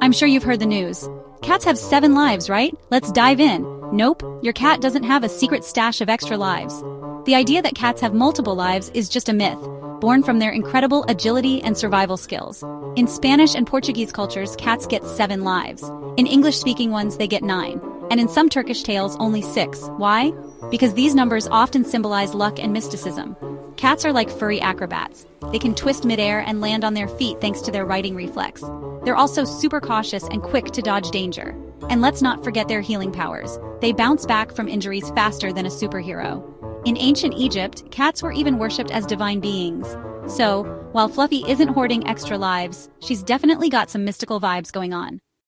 I'm sure you've heard the news. Cats have 7 lives, right? Let's dive in. Nope, your cat doesn't have a secret stash of extra lives. The idea that cats have multiple lives is just a myth, born from their incredible agility and survival skills. In Spanish and Portuguese cultures, cats get 7 lives. In English-speaking ones, they get 9. And in some Turkish tales, only 6. Why? Because these numbers often symbolize luck and mysticism. Cats are like furry acrobats. They can twist midair and land on their feet thanks to their riding reflex. They're also super cautious and quick to dodge danger. And let's not forget their healing powers. They bounce back from injuries faster than a superhero. In ancient Egypt, cats were even worshipped as divine beings. So, while Fluffy isn't hoarding extra lives, she's definitely got some mystical vibes going on.